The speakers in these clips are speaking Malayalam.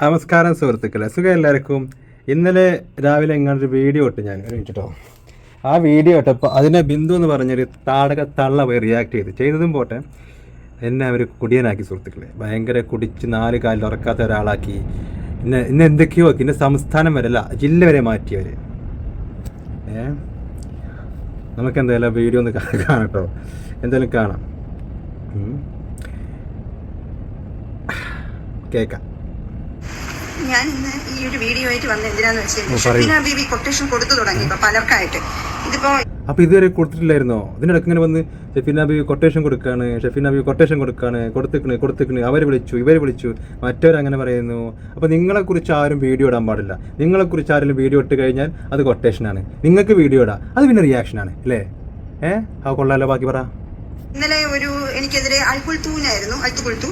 നമസ്കാരം സുഹൃത്തുക്കളെ, സുഖം എല്ലാവർക്കും. ഇന്നലെ രാവിലെ എങ്ങാണ്ടൊരു വീഡിയോ ഇട്ട് ഞാൻ കേട്ടോ. ആ വീഡിയോ ഇട്ടപ്പോൾ അതിനെ ബിന്ദു എന്ന് പറഞ്ഞൊരു തള്ള പോയി റിയാക്ട് ചെയ്തതും പോട്ടെ, എന്നെ അവർ കുടിയനാക്കി സുഹൃത്തുക്കളെ. ഭയങ്കര കുടിച്ച് 4 കാലിൽ ഉറക്കാത്ത ഒരാളാക്കി. ഇന്ന് എന്തൊക്കെയോ ഇന്ന് സംസ്ഥാനം വരെ അല്ല ജില്ല വരെ മാറ്റിയവർ. നമുക്ക് എന്തായാലും വീഡിയോ ഒന്ന് കാണാം കേട്ടോ, എന്തായാലും കാണാം, കേൾക്കാം. ഞാൻ ഇന്ന് ഈ ഒരു വീഡിയോ ആയിട്ട് വന്ന എന്തിനാന്ന് വെച്ചാൽ ഷഫീന ബീബി കൊട്ടേഷൻ കൊടുത്തു തുടങ്ങി ഇപ്പൊ പലർക്കായിട്ട്. ഇതിപ്പോ അപ്പൊ ഇതുവരെ കൊടുത്തിട്ടില്ലായിരുന്നോ? ഇതിനിടയ്ക്ക് ഇങ്ങനെ വന്ന് ഷഫീന ബീബി കൊട്ടേഷൻ കൊടുക്കാണ്, ഷഫീന ബീബി കൊട്ടേഷൻ കൊടുക്കാണ്, കൊടുത്തിക്കണ്, അവരെ വിളിച്ചു, ഇവരെ വിളിച്ചു, മറ്റവരങ്ങനെ പറയുന്നു. അപ്പൊ നിങ്ങളെക്കുറിച്ച് ആരും വീഡിയോ ഇടാൻ പാടില്ല. നിങ്ങളെക്കുറിച്ച് ആരെങ്കിലും വീഡിയോ ഇട്ട് കഴിഞ്ഞാൽ അത് കൊട്ടേഷനാണ്. നിങ്ങൾക്ക് വീഡിയോ ഇടാം, അത് പിന്നെ റിയാക്ഷനാണ് അല്ലേ? ആ കൊള്ളാലോ, ബാക്കി പറ. ഇന്നലെ ഒരു എനിക്കെതിരെ അൽത്തുകുൽത്തു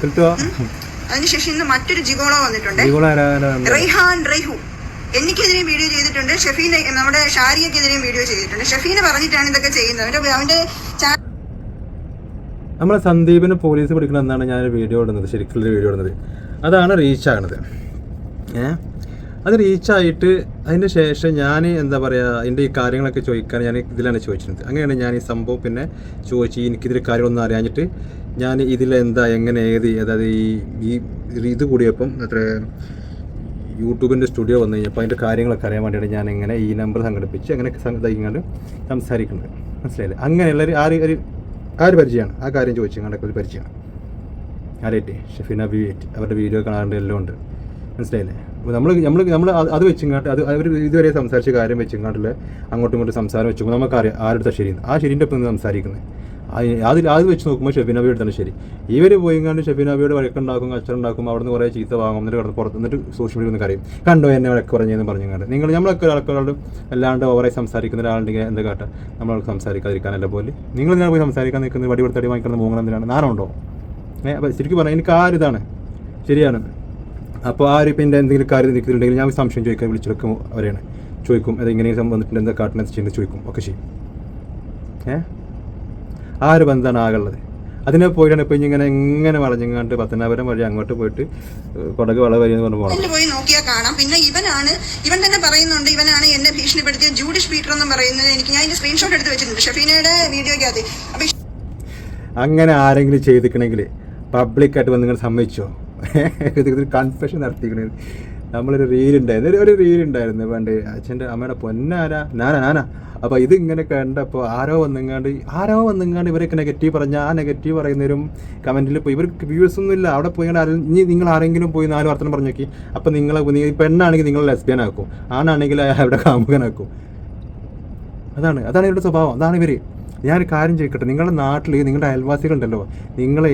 അതിനുശേഷം ഇന്ന് മറ്റൊരു ജിഗോളോ വന്നിട്ടുണ്ട്, റൈഹു. എനിക്കെതിരെയും വീഡിയോ ചെയ്തിട്ടുണ്ട്, ഷഫീന നമ്മുടെ ഷാരിയക്കെതിരെയും വീഡിയോ ചെയ്തിട്ടുണ്ട്. ഷഫീന പറഞ്ഞിട്ടാണ് ഇതൊക്കെ ചെയ്യുന്നത്. അവന്റെ നമ്മളെ സന്ദീപിന് പോലീസ് പിടിക്കണം എന്നാണ് ഞാൻ വീഡിയോ ഇടുന്നത്, ശരിക്കുള്ള വീഡിയോ ഇടുന്നത്. അതാണ് റീച്ചാകണത്. അത് റീച്ചായിട്ട് അതിന് ശേഷം ഞാൻ എന്താ പറയുക, അതിൻ്റെ ഈ കാര്യങ്ങളൊക്കെ ചോദിക്കാൻ ഞാൻ ഇതിലാണ് ചോദിച്ചിരുന്നത്. അങ്ങനെയാണ് ഞാൻ ഈ സംഭവം പിന്നെ ചോദിച്ച് എനിക്കിതിൽ കാര്യങ്ങളൊന്നും അറിയാഞ്ഞിട്ട് ഞാൻ ഇതിലെന്താ എങ്ങനെ അതായത് ഈ ഇത് കൂടിയപ്പം എത്ര യൂട്യൂബിൻ്റെ സ്റ്റുഡിയോ വന്നു കഴിഞ്ഞപ്പോൾ അതിൻ്റെ കാര്യങ്ങളൊക്കെ അറിയാൻ വേണ്ടിയിട്ട് ഞാൻ എങ്ങനെ ഈ നമ്പർ സംഘടിപ്പിച്ച് അങ്ങനെ ഇതായിക്കൊണ്ട് സംസാരിക്കുന്നത്, മനസ്സിലായില്ലേ? അങ്ങനെയുള്ള ആ ഒരു പരിചയമാണ്. ആ കാര്യം ചോദിച്ചു കണ്ടൊക്കെ ഒരു പരിചയമാണ്. ആരായിട്ട് ഷഫീന ബീബി അവരുടെ വീഡിയോ കാണാറുണ്ട്, എല്ലാം ഉണ്ട്, മനസ്സിലായില്ലേ? അപ്പോൾ നമ്മൾ അത് വെച്ചിങ്ങാട്ട് അത് അവർ ഇതുവരെ സംസാരിച്ച കാര്യം വെച്ചിങ്ങാട്ടിൽ അങ്ങോട്ടും ഇങ്ങോട്ടും സംസാരം വെച്ചുമ്പോൾ നമുക്കറിയാം ആരുടെ ശരിയെന്ന്. ആ ശരീൻ്റെ ഒപ്പം നിന്ന് സംസാരിക്കുന്നത് അത് വെച്ച് നോക്കുമ്പോൾ ഷഫീന ബീബിയുടെ തന്നെ ശരി. ഇവർ പോയിങ്ങാണ്ട് ഷഫീന ബീബിയുടെ വഴക്കുണ്ടാക്കും, കച്ചറുണ്ടാക്കും, അവിടെ നിന്ന് കുറേ ചീത്ത വാങ്ങും, എന്നിട്ട് കിടന്ന് പുറത്ത് എന്നിട്ട് സോഷ്യൽ മീഡിയ ഒന്ന് കറിയും കണ്ടോ എന്നെ വഴക്ക് പറഞ്ഞതെന്ന് പറഞ്ഞുകൊണ്ട്. നമ്മളൊക്കെ ഒരാൾക്കാരോട് അല്ലാണ്ട് ഓവറായി സംസാരിക്കുന്ന ഒരാളുണ്ടെങ്കിൽ എന്താ കാട്ടെ, നമ്മളവർക്ക് സംസാരിക്കാതിരിക്കാനല്ല പോലെ. നിങ്ങൾ ഞാൻ പോയി സംസാരിക്കാൻ നിൽക്കുന്നത് വടി കൊടുത്തടി വാങ്ങിക്കുന്ന മൂങ്ങണം എന്തിനാണ്? നാണുണ്ടോ? അപ്പോൾ ശരിക്കും പറഞ്ഞാൽ എനിക്ക് ആ ഇതാണ് ശരിയാണ്. അപ്പോൾ ഇപ്പം എൻ്റെ എന്തെങ്കിലും കാര്യം നിൽക്കുന്നുണ്ടെങ്കിൽ ഞാൻ സംശയം ചോദിക്കാൻ വിളിച്ചെടുക്കും, അവരെയാണ് ചോദിക്കും, അതെങ്ങനെ വന്നിട്ടുണ്ട്, എന്താ കാട്ടണ ചെയ്യുന്നത് ചോദിക്കും, ഒക്കെ ചെയ്യും. ആ ഒരു ബന്ധമാണ് ആകുള്ളത്. അതിനെ പോയിട്ടാണ് ഇപ്പം എങ്ങനെ വളഞ്ഞങ്ങാണ്ട് പത്തനാപുരം വഴി അങ്ങോട്ട് പോയിട്ട് കൊടക് വള വരിയെന്ന് പറഞ്ഞു പോകണം. പോയി നോക്കിയാൽ കാണാം. പിന്നെ ഇവൻ തന്നെ പറയുന്നുണ്ട്, ഇവനാണ് എന്നെ ഭീഷണിപ്പെടുത്തിയ ജൂഡിഷ് പീറ്റർ എന്നും പറയുന്നത്. എനിക്ക് ഞാൻ ഇതിന്റെ സ്ക്രീൻഷോട്ട് എടുത്ത് വെച്ചിട്ടുണ്ട് ഷഫീനയുടെ വീഡിയോയ്ക്കകത്ത്. അങ്ങനെ ആരെങ്കിലും ചെയ്തിക്കണമെങ്കിൽ പബ്ലിക്കായിട്ട് വന്ന് നിങ്ങൾ സമ്മതിച്ചോ? കൺഫെഷൻ നടത്തിക്കണത്. നമ്മളൊരു റീലുണ്ടായിരുന്നു പണ്ട്, അച്ഛൻ്റെ അമ്മയുടെ പൊന്നാരാ നാനാ. അപ്പോൾ ഇതിങ്ങനെ കണ്ടപ്പോൾ ആരോ വന്നിങ്ങാണ്ട് ഇവരൊക്കെ നെഗറ്റീവ് പറഞ്ഞാൽ ആ നെഗറ്റീവ് പറയുന്നവരും കമൻറ്റിൽ പോയി ഇവർക്ക് വ്യൂസ് ഒന്നും ഇല്ല. അവിടെ പോയി ഇനി നിങ്ങൾ ആരെങ്കിലും പോയി 4 വർത്തനം പറഞ്ഞു നോക്കി. അപ്പോൾ പെണ്ണാണെങ്കിൽ നിങ്ങൾ ലെസ്ബിയൻ ആക്കും, ആണാണെങ്കിൽ അവിടെ കാമുകനാക്കും. അതാണ് ഇവരുടെ സ്വഭാവം, അതാണ് ഇവർ. ഞാനൊരു കാര്യം ചോദിക്കട്ടെ, നിങ്ങളുടെ നാട്ടിൽ നിങ്ങളുടെ അയൽവാസികളുണ്ടല്ലോ, നിങ്ങളെ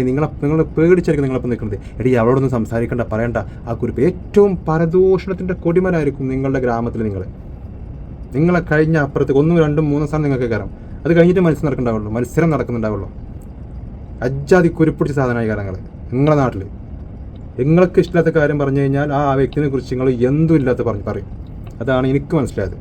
പേടിച്ചായിരിക്കും നിങ്ങളപ്പം നിൽക്കുന്നത്. എടി അവളോടൊന്നും സംസാരിക്കണ്ട, പറയണ്ട, ആ കുറിപ്പ് ഏറ്റവും പരദൂഷണത്തിൻ്റെ കൊടിമരായിരിക്കും നിങ്ങളുടെ ഗ്രാമത്തിൽ. നിങ്ങളെ കഴിഞ്ഞ അപ്പുറത്തേക്ക് 1, 2, 3 സ്ഥാനം നിങ്ങൾക്ക് കയറാം. അത് കഴിഞ്ഞിട്ട് മത്സരം നടക്കുന്നുണ്ടാവുള്ളൂ. അജ്ജാതി കുരുപ്പിടിച്ച സാധനമായി കാര്യങ്ങൾ നിങ്ങളുടെ നാട്ടിൽ. നിങ്ങൾക്ക് ഇഷ്ടമില്ലാത്ത കാര്യം പറഞ്ഞു കഴിഞ്ഞാൽ ആ വ്യക്തിനെ കുറിച്ച് നിങ്ങൾ എന്തും ഇല്ലാത്ത പറയും. അതാണ് എനിക്ക് മനസ്സിലായത്.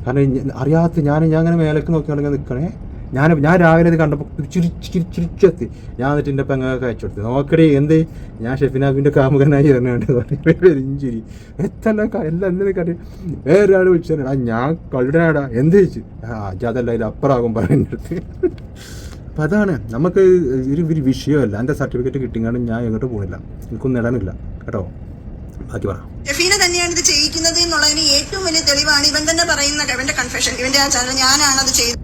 കാരണം അറിയാത്ത ഞാൻ അങ്ങനെ മേലേക്ക് നോക്കിയാണെങ്കിൽ നിൽക്കണേ. ഞാൻ രാവിലെ ഇത് കണ്ടപ്പോൾ ചിരിച്ചെത്തി. ഞാൻ എന്നിട്ട് എൻ്റെ പെങ്ങൾക്ക് അയച്ചു കൊടുത്തു, നോക്കടി എന്ത് ഞാൻ ഷെഫിനാബിൻ്റെ കാമുകനായി പറഞ്ഞുകൊണ്ട് പെരിഞ്ചിരി എല്ലാം എന്തിനെ കാട്ടി. വേറൊരാൾ വിളിച്ചാൽ ഞാൻ കഴുടനാടാ എന്ത് ചോദിച്ചു, അതല്ല അതിൽ അപ്പുറമാകും പറഞ്ഞെടുത്ത്. അപ്പം അതാണ് നമുക്ക് ഒരു വിഷയമല്ല. എൻ്റെ സർട്ടിഫിക്കറ്റ് കിട്ടിങ്ങാണ്ട് ഞാൻ എങ്ങോട്ട് പോകുന്നില്ല, എനിക്കൊന്നും നേടാനില്ല കേട്ടോ. ബാക്കി പറ. ഷഫീന തന്നെയാണ് ഇത് ചെയ്യിക്കുന്നത് എന്നുള്ളതിന് ഏറ്റവും വലിയ തെളിവാണ് ഇവൻ തന്നെ പറയുന്ന ഇവന്റെ കൺഫെഷൻ. ഇവന്റെ ആ ചാനൽ ഞാനാണ് അത് ചെയ്തത്.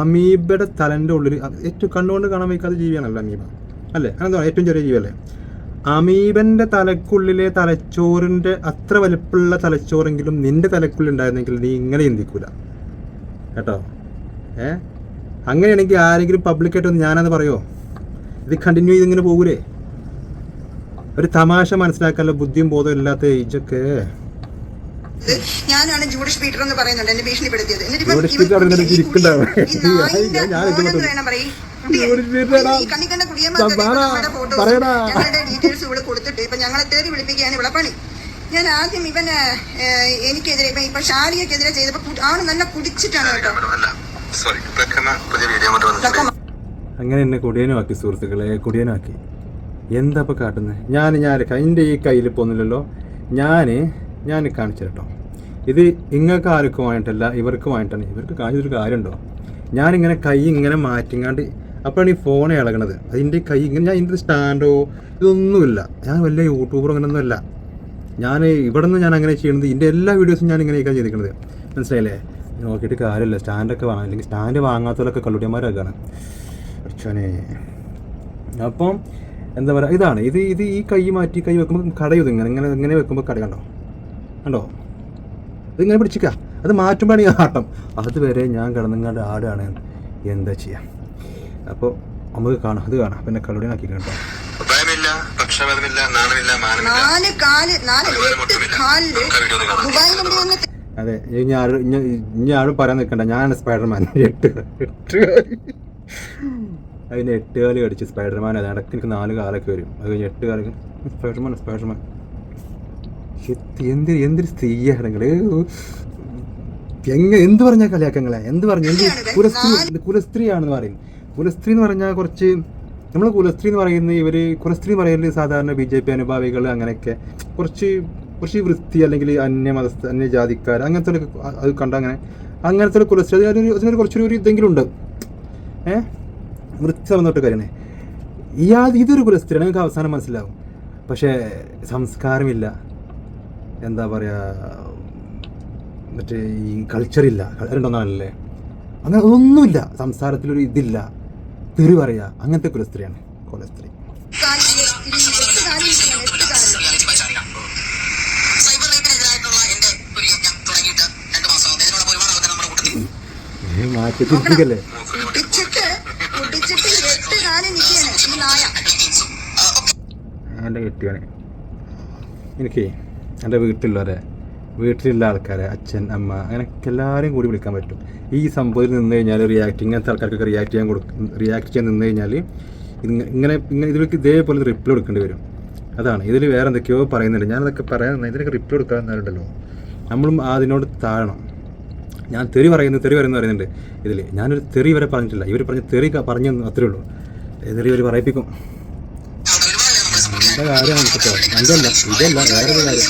അമീബയുടെ തലൻ്റെ ഉള്ളിൽ ഏറ്റവും കണ്ണുകൊണ്ട് കാണാൻ വയ്ക്കാത്ത ജീവിയാണല്ലോ അമീബ, അല്ലേ? അങ്ങനെ ഏറ്റവും ചെറിയ ജീവിയല്ലേ അമീബൻ്റെ തലക്കുള്ളിലെ തലച്ചോറിൻ്റെ അത്ര വലിപ്പമുള്ള തലച്ചോറെങ്കിലും നിന്റെ തലക്കുള്ളിൽ ഉണ്ടായിരുന്നെങ്കിൽ നീ ഇങ്ങനെ ചിന്തിക്കൂല കേട്ടോ. അങ്ങനെയാണെങ്കിൽ ആരെങ്കിലും പബ്ലിക്കായിട്ട് ഒന്ന് ഞാനത് പറയുമോ? ഇത് കണ്ടിന്യൂ ചെയ്തിങ്ങനെ പോകൂലേ? ഒരു തമാശ മനസ്സിലാക്കാനുള്ള ബുദ്ധിയും ബോധവും ഇല്ലാത്ത ഏജൊക്കെ. ഞാനാണ് ജൂഡിഷ് പീറ്റർ എന്ന് പറയുന്നുണ്ട് എന്നെ ഭീഷണിപ്പെടുത്തിയത്. ഡീറ്റെയിൽസ് ഇവിടെ കൊടുത്തിട്ട് ഇപ്പൊ ഞങ്ങളെ തേടി വിളിപ്പിക്കുകയാണ് ഇവിടെ പണി. ഞാൻ ആദ്യം ഇവന് എനിക്കെതിരെ ഇപ്പൊ ഷാരിയക്കെതിരെ ചെയ്തപ്പോ ആണ് നല്ല കുടിച്ചിട്ടാണ് കേട്ടോ. അങ്ങനെ എന്നെ കുടിയനുമാക്കി സുഹൃത്തുക്കളെ, കുടിയനാക്കി. എന്താ ഇപ്പോൾ കാട്ടുന്നത്? ഞാൻ എൻ്റെ ഈ കയ്യിൽ പോകുന്നില്ലല്ലോ. ഞാൻ കാണിച്ചു കേട്ടോ. ഇത് നിങ്ങൾക്ക് ആർക്കും വാങ്ങിയിട്ടല്ല, ഇവർക്ക് വാങ്ങിയിട്ടാണ്. ഇവർക്ക് കാണിച്ചൊരു കാര്യമുണ്ടോ? ഞാനിങ്ങനെ കൈ ഇങ്ങനെ മാറ്റിങ്ങാണ്ട് അപ്പോഴാണ് ഈ ഫോൺ ഇളകണത്. അതിൻ്റെ കൈ ഇങ്ങനെ, ഞാൻ ഇതിൻ്റെ സ്റ്റാൻഡോ ഇതൊന്നുമില്ല. ഞാൻ വലിയ യൂട്യൂബറോ അങ്ങനെയൊന്നുമല്ല. ഞാൻ ഇവിടെ നിന്ന് ഞാൻ അങ്ങനെ ചെയ്യണത്. ഇതിൻ്റെ എല്ലാ വീഡിയോസും ഞാൻ ഇങ്ങനെയൊക്കെ ചെയ്തിരിക്കുന്നത്. മനസ്സിലായില്ലേ? നോക്കിയിട്ട് കാര്യമില്ല. സ്റ്റാൻഡൊക്കെ വാങ്ങാം. അല്ലെങ്കിൽ സ്റ്റാൻഡ് വാങ്ങാത്തവരൊക്കെ കള്ളുടിയന്മാരൊക്കെയാണ്. അച്ഛനെ. അപ്പം എന്താ പറയുക, ഇതാണ് ഇത് ഈ കൈ മാറ്റി കൈ വെക്കുമ്പോൾ കടയും ഇങ്ങനെ വെക്കുമ്പോൾ കട കണ്ടോ? ഇതിങ്ങനെ പിടിച്ചിക്ക. അത് മാറ്റുമ്പോഴാണ് ഈ ആട്ടം. അതുവരെ ഞാൻ കിടന്നിങ്ങാണ്ട് ആടാണ്. എന്താ ചെയ്യാം? അപ്പോൾ നമുക്ക് കാണാം, അത് കാണാം. പിന്നെ കള്ളുടിയാക്കി കേട്ടോ. അതെ, ഇനി ആരും പറയാൻ നിൽക്കണ്ട. ഞാനാണ് സ്പൈഡർമാൻ. 8 അതിന് 8 കാല് കടിച്ച് സ്പൈഡർമാൻ. അത് ഇടയ്ക്ക് എനിക്ക് 4 കാലൊക്കെ വരും. അത് കഴിഞ്ഞ് 8 കാലൊക്കെ സ്പൈഡർമാൻ. എന്തൊരു സ്ത്രീയാണെങ്കിൽ എന്ത് പറഞ്ഞാൽ കളിയാക്കങ്ങളെ, എന്ത് പറഞ്ഞു കുലസ്ത്രീയാണെന്ന് പറയും. കുലസ്ത്രീ എന്ന് പറഞ്ഞാൽ കുറച്ച് നമ്മൾ കുലസ്ത്രീ എന്ന് പറയുന്നത് കുലസ്ത്രീ എന്ന് പറയുന്നത് സാധാരണ BJP അനുഭാവികൾ അങ്ങനെയൊക്കെ കുറച്ച് വൃത്തി, അല്ലെങ്കിൽ അന്യജാതിക്കാർ അങ്ങനത്തെ അത് കണ്ട അങ്ങനത്തെ കുലസ്ത്രീ അതിനൊരു കുറച്ചൊരു ഇതെങ്കിലും ഉണ്ട്. വൃത്തി സംബന്ധപ്പെട്ട കാര്യമാണ്. ഇതൊരു കുലസ്ത്രീയാണ്, നിങ്ങൾക്ക് അവസാനം മനസ്സിലാവും. പക്ഷേ സംസ്കാരമില്ല, എന്താ പറയുക, മറ്റേ ഈ കൾച്ചറില്ല. ഉണ്ടോന്നാണല്ലേ? അങ്ങനെ ഒന്നുമില്ല. സംസാരത്തിലൊരു ഇതില്ല. തെറി പറയുക, അങ്ങനത്തെ കുലസ്ത്രീയാണ് കുലസ്ത്രീ. മാറ്റി തിരിപ്പിക്കല്ലേ? എൻ്റെ കെട്ടിയാണ് എനിക്ക് എൻ്റെ വീട്ടിലുള്ള ആൾക്കാരെ, അച്ഛൻ, അമ്മ, അങ്ങനെയൊക്കെ എല്ലാവരും കൂടി വിളിക്കാൻ പറ്റും. ഈ സംഭവത്തിൽ നിന്ന് കഴിഞ്ഞാൽ ഇങ്ങനത്തെ ആൾക്കാർക്കൊക്കെ റിയാക്ട് ചെയ്യാൻ നിന്ന് കഴിഞ്ഞാൽ ഇങ്ങനെ ഇതിലേക്ക് ഇതേപോലെ റിപ്ലൈ കൊടുക്കേണ്ടി വരും. അതാണ് ഇതിൽ വേറെ എന്തൊക്കെയോ പറയുന്നുണ്ട്. ഞാനതൊക്കെ പറയാൻ ഇതിനൊക്കെ റിപ്ലൈ കൊടുക്കാറുണ്ടല്ലോ. നമ്മളും അതിനോട് താഴണം. ഞാൻ തെറി പറയുന്നുണ്ട് ഇതിൽ. ഞാനൊരു തെറി വരെ പറഞ്ഞിട്ടില്ല. ഇവർ പറഞ്ഞ തെറി പറഞ്ഞു അത്രേ ഉള്ളൂ. തെറി ഇവർ പറയിപ്പിക്കും. എൻ്റെ കാര്യമാണ് കേട്ടോ. ഇതല്ല വേറൊരു കാര്യം.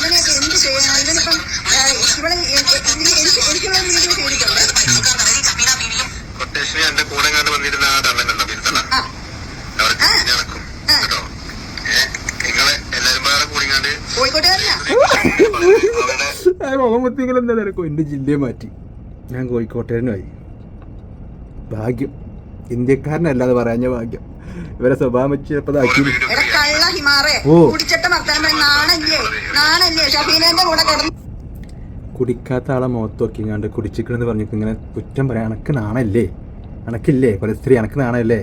എന്താ നിനക്കോ? എൻ്റെ ജില്ലയെ മാറ്റി ഞാൻ കോഴിക്കോട്ടുകാരനുമായി. ഭാഗ്യം, ഇന്ത്യക്കാരനല്ലാതെ പറയാഞ്ഞ ഭാഗ്യം. ഇവരെ സ്വഭാവം വെച്ച് ചിലപ്പോൾ കുടിക്കാത്ത ആളെ മുഖത്ത് നോക്കിങ്ങാണ്ട് കുടിച്ചിക്കണെന്ന് പറഞ്ഞിട്ട് ഇങ്ങനെ കുറ്റം പറയാം. അനക്ക് നാണല്ലേ? അനക്കില്ലേ കൊലസ്ത്രീ? അനക്ക് നാണല്ലേ?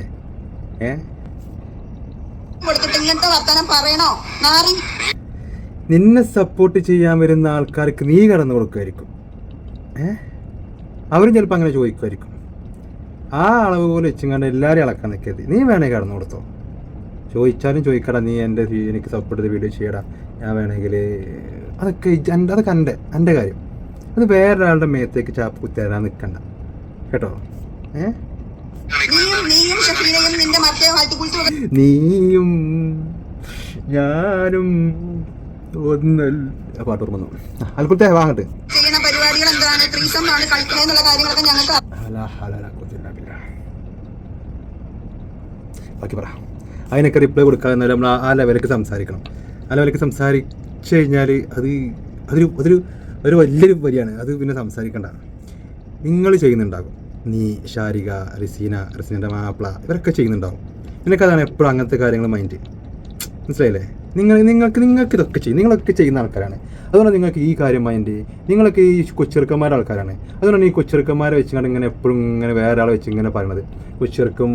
നിന്നെ സപ്പോർട്ട് ചെയ്യാൻ വരുന്ന ആൾക്കാർക്ക് നീ കടന്നു കൊടുക്കുമായിരിക്കും. അവരും ചിലപ്പോൾ അങ്ങനെ ചോദിക്കുമായിരിക്കും. ആ അളവ് പോലെ വെച്ചിങ്ങാണ്ട് എല്ലാവരും ഇളക്കാൻ നിൽക്കരുത്. നീ വേണമെങ്കിൽ കടന്നു കൊടുത്തോ. ചോദിച്ചാലും ചോദിക്കടാ, നീ എനിക്ക് സപ്പോർട്ട് ചെയ്ത് വീഡിയോ ചെയ്യടാ, ഞാൻ വേണമെങ്കിൽ. അതൊക്കെ എൻ്റെ കാര്യം. അത് വേറൊരാളുടെ മേത്തേക്ക് ചാപ്പ് കുത്തിരാൻ നിൽക്കണ്ട കേട്ടോ. നീയും ഞാനും പാട്ട് ഓർമ്മ അൽക്കുത്തേ വാങ്ങട്ട്. ബാക്കി പറ. അതിനൊക്കെ റിപ്ലൈ കൊടുക്കാതെ നമ്മൾ ആ ലെവലിലേക്ക് സംസാരിക്കണം. ആ ലെവലിലേക്ക് സംസാരിച്ചു കഴിഞ്ഞാൽ അതൊരു വലിയൊരു വരിയാണ്. അത് പിന്നെ സംസാരിക്കണ്ട. നിങ്ങൾ ചെയ്യുന്നുണ്ടാകും. നീ, ഷാരിക, റസീനൻ്റെ മാപ്പിള, ഇവരൊക്കെ ചെയ്യുന്നുണ്ടാവും. നിനക്കതാണ് എപ്പോഴും അങ്ങനത്തെ കാര്യങ്ങൾ മൈൻഡ്. മനസ്സിലായില്ലേ? നിങ്ങൾക്ക് ഇതൊക്കെ ചെയ്യും. നിങ്ങളൊക്കെ ചെയ്യുന്ന ആൾക്കാരാണ്. അതുകൊണ്ട് നിങ്ങൾക്ക് ഈ കാര്യം മൈൻഡ്. നിങ്ങളൊക്കെ ഈ കൊച്ചെറുക്കന്മാരുടെ ആൾക്കാരാണ്. അതുകൊണ്ടാണ് ഈ കൊച്ചെറുക്കന്മാരെ വെച്ചുകൊണ്ട് ഇങ്ങനെ എപ്പോഴും ഇങ്ങനെ വേറെ ആളെ വെച്ച് ഇങ്ങനെ പറയണത്. കൊച്ചെറുക്കും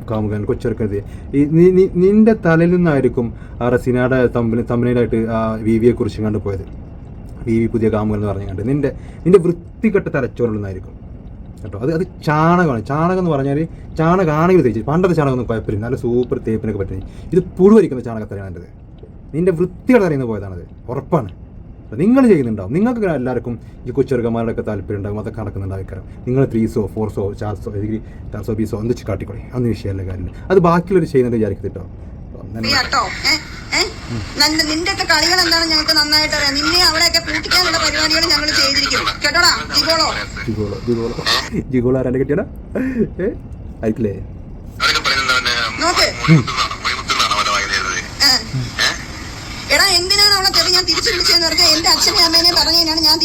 കാമുകൻ, കൊച്ചെറുക്കത്. നിൻ്റെ തലയിൽ നിന്നായിരിക്കും ആ റസീനയുടെ തമ്പനിയിലായിട്ട് ആ വിവിയെ കുറിച്ച് കണ്ടു പോയത്. വിവി പുതിയ കാമുകൻ എന്ന് പറഞ്ഞുകൊണ്ട് നിൻ്റെ വൃത്തികെട്ട തലച്ചോറുള്ളതായിരിക്കും കേട്ടോ. അത് ചാണകമാണ്. ചാണകം എന്ന് പറഞ്ഞാൽ ചാണകമാണെങ്കിൽ തേച്ച്. പണ്ടത്തെ ചാണകമൊന്നും കുഴപ്പമില്ല, നല്ല സൂപ്പർ തേപ്പിനൊക്കെ പറ്റുന്നത്. ഇത് പുഴുവരിക്കുന്ന ചാണകത്തലയാണ് എൻ്റെത്. നിൻ്റെ വൃത്തിയുടെ അറിയുന്ന പോയതാണത്, ഉറപ്പാണ്. നിങ്ങൾ ചെയ്യുന്നുണ്ടാവും. നിങ്ങൾക്ക് എല്ലാവർക്കും ഈ കൊച്ചെറുക്കന്മാരുടെയൊക്കെ താല്പര്യം ഉണ്ടാകും. അതൊക്കെ നടക്കുന്നുണ്ടാവും. നിങ്ങൾ 300, 400, 400, 400 പീസോ എന്ത് കാട്ടിക്കൊള്ളി, അതൊന്നും വിഷയമല്ല. കാര്യമില്ല. അത് ബാക്കിയുള്ളവർ ചെയ്യുന്നത് വിചാരിക്കത്തിട്ടോ. കേട്ടോ. നിന്റെ ഒക്കെ കളികൾ എന്താണ് ഞങ്ങൾക്ക് നന്നായിട്ട് അറിയാം. നിന്നെ അവിടെയൊക്കെ കൂട്ടിക്കാനുള്ള പരിപാടികൾ ഞങ്ങൾ ചെയ്തിരിക്കും കേട്ടോടാ. ജിഗോളോ ആരാണ്ട് കിട്ടിയടാ ആയിട്ടില്ലേ നോക്ക്. എടാ എന്തിനാണ് അവളെ തെറി ഞാൻ തിരിച്ചു വിളിച്ചതെന്ന് പറഞ്ഞാൽ എന്റെ അച്ഛനെയും അമ്മേനെയും പറഞ്ഞതിനാണ് ഞാൻ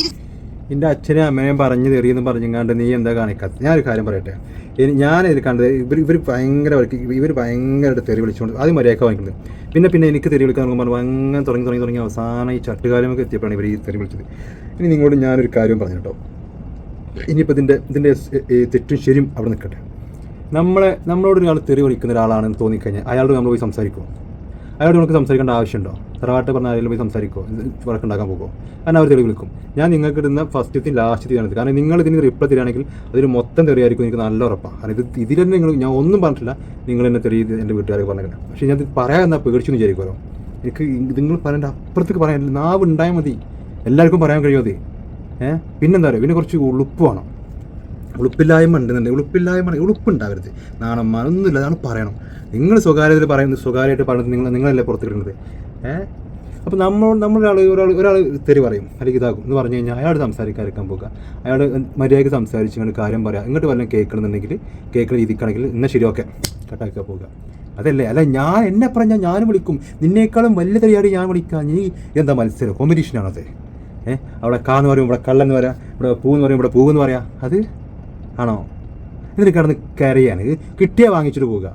എൻ്റെ അച്ഛനെയും അമ്മേനെയും പറഞ്ഞു തെറിയെന്ന് പറഞ്ഞുകൊണ്ട് നീ എന്താ കാണിക്കാത്ത? ഞാനൊരു കാര്യം പറയട്ടെ, ഞാനിത് കണ്ടത് ഇവർ ഭയങ്കരമായിട്ട് തെറി വിളിച്ചുകൊണ്ട് ആദ്യം മര്യാദ വാങ്ങിക്കുന്നത്. പിന്നെ എനിക്ക് തെറി വിളിക്കാൻ പറഞ്ഞു അങ്ങനെ തുടങ്ങി അവസാനം ഈ ചട്ടുകാലമൊക്കെ എത്തിയപ്പോഴാണ് ഇവർ ഈ തെറി വിളിച്ചത്. ഇനി നിങ്ങളോട് ഞാനൊരു കാര്യം പറഞ്ഞു കേട്ടോ. ഇനിയിപ്പോൾ ഇതിൻ്റെ തെറ്റും ശരിയും അവിടെ നിൽക്കട്ടെ. നമ്മളോട് ഒരാൾ തെറി വിളിക്കുന്ന ഒരാളാണെന്ന് തോന്നിക്കഴിഞ്ഞാൽ അയാളോട് നമ്മൾ പോയി സംസാരിക്കുമോ? അയാളോട് നമുക്ക് സംസാരിക്കേണ്ട ആവശ്യമുണ്ടോ? തറവാട്ട് പറഞ്ഞ ആരെങ്കിലും പോയി സംസാരിക്കുമോ? വഴക്കുണ്ടാക്കാൻ പോകുമോ? കാരണം അവർ തെറി വിളിക്കും. ഞാൻ നിങ്ങൾക്ക് ഇടുന്ന ഫസ്റ്റത്തെയും ലാസ്റ്റത്തെയും ആണ്. കാരണം നിങ്ങൾ ഇതിന് റിപ്ലൈ തരികയാണെങ്കിൽ അതിന് മൊത്തം തെറിയായിരിക്കും എനിക്ക് നല്ല ഉറപ്പാണ്. കാരണം ഇതിൽ തന്നെ ഞാൻ ഒന്നും പറഞ്ഞിട്ടില്ല, നിങ്ങൾ എന്നെ തെറി എൻ്റെ വീട്ടുകാർക്ക് പറഞ്ഞില്ല. പക്ഷേ ഞാൻ പറയാൻ എന്നാൽ പേടിച്ചു എന്ന് വിചാരിക്കുമല്ലോ. എനിക്ക് നിങ്ങൾ പറയേണ്ട അപ്പുറത്തേക്ക് പറയാൻ നാവ് ഉണ്ടായാൽ മതി, എല്ലാവർക്കും പറയാൻ കഴിയും അത്. പിന്നെന്താ പറയുക, പിന്നെ കുറച്ച് ഉളുപ്പ് വേണം. ഉളുപ്പില്ലായ്മ ഉണ്ടെന്നുണ്ടെങ്കിൽ ഉളുപ്പുണ്ടാവരുത്, നാണന്മാർ ഒന്നുമില്ല, അതാണ് പറയണം. നിങ്ങൾ സ്വകാര്യത്തിൽ പറയുന്നത് സ്വകാര്യമായിട്ട് പറയുന്നത് നിങ്ങളല്ലേ പുറത്ത് കിട്ടുന്നത്. അപ്പോൾ ഒരാൾ തെറി പറയും അല്ലെങ്കിൽ ഇതാകും എന്ന് പറഞ്ഞു കഴിഞ്ഞാൽ അയാൾ സംസാരിക്കാതിരിക്കാൻ പോകുക. അയാൾ മര്യാദയ്ക്ക് സംസാരിച്ച് ഇങ്ങോട്ട് കാര്യം പറയാം. ഇങ്ങോട്ട് വല്ലതും കേൾക്കണമെന്നുണ്ടെങ്കിൽ കേൾക്കുന്ന രീതിക്കാണെങ്കിൽ എന്നാൽ ശരി ഓക്കെ കട്ടാക്കാൻ പോകുക. അതല്ലേ, അല്ല ഞാൻ എന്നെ പറഞ്ഞാൽ ഞാൻ വിളിക്കും, നിന്നേക്കാളും വലിയ തെറിയാടി ഞാൻ വിളിക്കാം. നീ എന്താ മത്സരം, കോമ്പറ്റീഷനാണത്? അവിടെ കാന്ന് പറയും, ഇവിടെ കള്ളെന്ന് പറയാം, ഇവിടെ പൂവെന്ന് പറയും, ഇവിടെ പൂവെന്ന് പറയാം. അത് ആണോ? ഇതിന് കിടന്ന് കരയാണ്. കിട്ടിയാൽ വാങ്ങിച്ചിട്ട് പോവുക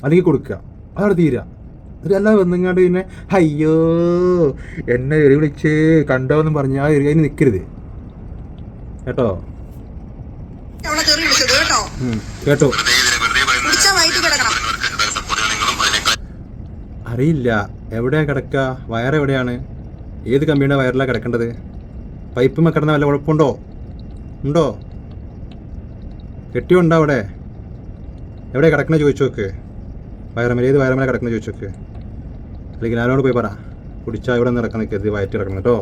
അല്ലെങ്കിൽ കൊടുക്കുക, അതവിടെ തീരുക. അല്ലാതെ വന്നിങ്ങാണ്ട് പിന്നെ അയ്യോ എന്നെ എറി വിളിച്ച് കണ്ടോന്നും പറഞ്ഞാൽ അതിന് നിൽക്കരുത് കേട്ടോ. കേട്ടോ അറിയില്ല എവിടെയാ കിടക്കുക, വയറെവിടെയാണ്, ഏത് കമ്പിയുടെ വയറിലാണ് കിടക്കേണ്ടത്, പൈപ്പുമ്മ കിടന്ന വല്ല കുഴപ്പമുണ്ടോ? ഉണ്ടോ? കെട്ടിയുണ്ടോ അവിടെ? എവിടെ കിടക്കണ ചോദിച്ചു നോക്ക്. വയറമല ഏത് വയറമല കിടക്കണ ചോദിച്ചു നോക്ക്. അല്ലെങ്കിൽ ഞാനോട് പോയി പറ കുടിച്ചാൽ ഇവിടെ നിന്ന് ഇറക്കാൻ നിൽക്കരുത്, വയറ്റി ഇറക്കണം കേട്ടോ.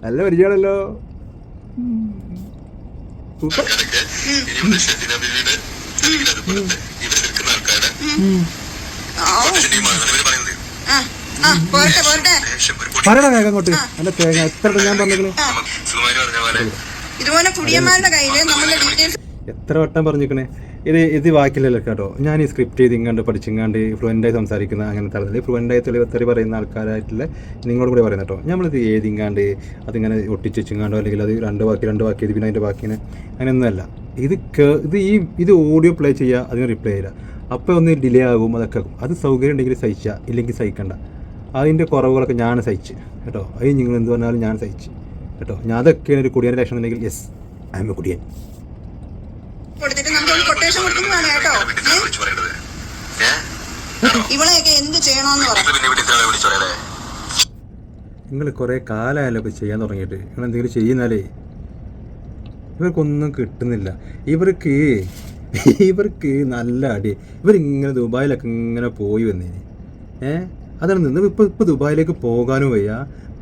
നല്ല പരിചയമാണല്ലോ. പറയണ വേഗം അങ്ങോട്ട്. അല്ല തേങ്ങ എത്ര ഞാൻ പറഞ്ഞിരിക്കണേ, ഇതുപോലെ കുടിയന്മാരുടെ കയ്യില് നമ്മളുടെ ഡീറ്റെയിൽസ് എത്ര വട്ടം പറഞ്ഞിരിക്കണേ. ഇത് വാക്കിലല്ലോ കേട്ടോ. ഞാൻ ഈ സ്ക്രിപ്റ്റ് ചെയ്ത് ഇങ്ങാണ്ട് പഠിച്ചിങ്ങാണ്ട് ഫ്ലുവൻ്റായി സംസാരിക്കുന്ന അങ്ങനത്തെ ആളുകൾ, ഫ്ലുവൻ്റായി തെറി പറയുന്ന ആൾക്കാരായിട്ടുള്ള നിങ്ങളോട് കൂടെ പറയുന്നത് കേട്ടോ. നമ്മളിത് ഏതിങ്ങാണ്ട് അതിങ്ങനെ ഒട്ടിച്ച് വെച്ചിങ്ങാണ്ടോ അല്ലെങ്കിൽ അത് രണ്ട് വാക്ക് ഇത് പിന്നെ അതിൻ്റെ ബാക്കിനെ അങ്ങനെയൊന്നുമല്ല. ഇത് ഓഡിയോ പ്ലേ ചെയ്യുക, അതിന് റിപ്ലൈ ചെയ്യുക. അപ്പോൾ ഒന്ന് ഡിലേ ആകും, അതൊക്കെ ആകും. അത് സൗകര്യം ഉണ്ടെങ്കിൽ സഹിക്കുക, ഇല്ലെങ്കിൽ സഹിക്കണ്ട. അതിൻ്റെ കുറവുകളൊക്കെ ഞാൻ സഹിച്ച് കേട്ടോ. അത് നിങ്ങൾ എന്ത് പറഞ്ഞാലും ഞാൻ സഹിച്ച് കേട്ടോ. ഞാൻ അതൊക്കെയാണ് ഒരു കുടിയൻ്റെ ലക്ഷണം ഉണ്ടെങ്കിൽ യെസ് ഐ എം എ കുടിയൻ. കൊടുത്തിട്ട് നമുക്ക് കൊട്ടേഷൻ കൊടുക്കുന്നതാണ് കേട്ടോ. ഇവളെയൊക്കെ എന്ത് ചെയ്യണമെന്ന് പറയാം. നിങ്ങൾ കുറേ കാലമായാലും ഇപ്പോൾ ചെയ്യാൻ തുടങ്ങിയിട്ട്. നിങ്ങൾ എന്തെങ്കിലും ചെയ്യുന്നാലേ ഇവർക്കൊന്നും കിട്ടുന്നില്ല. ഇവർക്ക് നല്ല അടി. ഇവരിങ്ങനെ ദുബായിലൊക്കെ ഇങ്ങനെ പോയി വന്നേന്. അതാണ് നിന്ന് ഇപ്പോൾ ദുബായിലേക്ക് പോകാനും വയ്യ.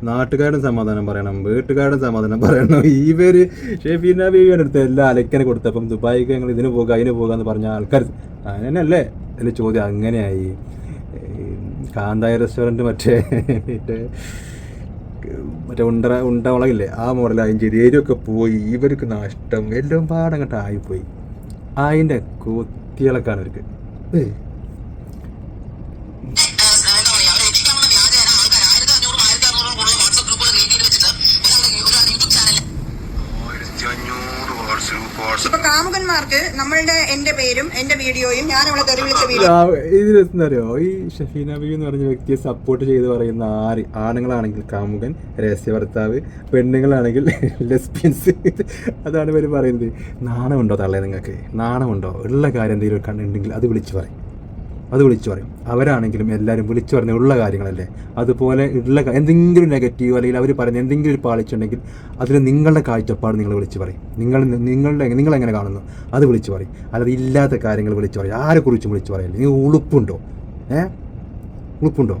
നാട്ടുകാരുടെ സമാധാനം പറയണം, വീട്ടുകാരുടെ സമാധാനം പറയണം. ഇവർ ഷെഫീന ബീവിയുടെ അടുത്ത് എല്ലാം അലക്കനെ കൊടുത്തപ്പം ദുബായിക്ക് ഞങ്ങൾ ഇതിന് പോകാം അതിന് പോകാമെന്ന് പറഞ്ഞ ആൾക്കാർ അങ്ങനെയല്ലേ അതിൽ ചോദ്യം. അങ്ങനെയായി കാന്തായ റെസ്റ്റോറൻറ്റ് മറ്റേ ഉണ്ടവളകില്ലേ ആ മോഡലായും ചെയ്ത് ഏരിയൊക്കെ പോയി. ഇവർക്ക് നഷ്ടം എല്ലാം പാടങ്ങോട്ട് ആയിപ്പോയി. അതിൻ്റെ കുത്തികളൊക്കെയാണ് ഇവർക്ക്. ഇപ്പൊ കാമുകന്മാർക്ക് നമ്മളുടെ എന്റെ പേരും എന്റെ വീഡിയോയും ഞാൻ അവളെ തെറി വിളിച്ച വീഡിയോ ഇതിലെന്താ അറിയോ, ഈ ഷഫീന ബീവി എന്ന് പറഞ്ഞ വ്യക്തിയെ സപ്പോർട്ട് ചെയ്ത് പറയുന്ന ആണുങ്ങളാണെങ്കിൽ കാമുകൻ, രഹസ്യ ഭർത്താവ്, പെണ്ണുങ്ങളാണെങ്കിൽ ലെസ്ബിയൻസ്. അതാണ് ഇവർ പറയുന്നത്. നാണമുണ്ടോ തള്ളേ നിങ്ങൾക്ക്? നാണമുണ്ടോ? ഉള്ള കാര്യം എന്തെങ്കിലും കണ്ടിട്ടുണ്ടെങ്കിൽ അത് വിളിച്ച് പറയും. അത് വിളിച്ചു പറയും. അവരാണെങ്കിലും എല്ലാവരും വിളിച്ചു പറഞ്ഞ ഉള്ള കാര്യങ്ങളല്ലേ, അതുപോലെ ഉള്ള എന്തെങ്കിലും നെഗറ്റീവ് അല്ലെങ്കിൽ അവർ പറയുന്ന എന്തെങ്കിലും ഒരു പാളിച്ചുണ്ടെങ്കിൽ അതിൽ നിങ്ങളുടെ കാഴ്ചപ്പാട് നിങ്ങൾ വിളിച്ച് പറയും. നിങ്ങളെങ്ങനെ കാണുന്നു അത് വിളിച്ച് പറയും. അല്ലാതെ ഇല്ലാത്ത കാര്യങ്ങൾ വിളിച്ച് പറയും. ആരെക്കുറിച്ചും വിളിച്ച് പറയല്ലേ. നിങ്ങൾ ഉളുപ്പുണ്ടോ? ഉളുപ്പുണ്ടോ?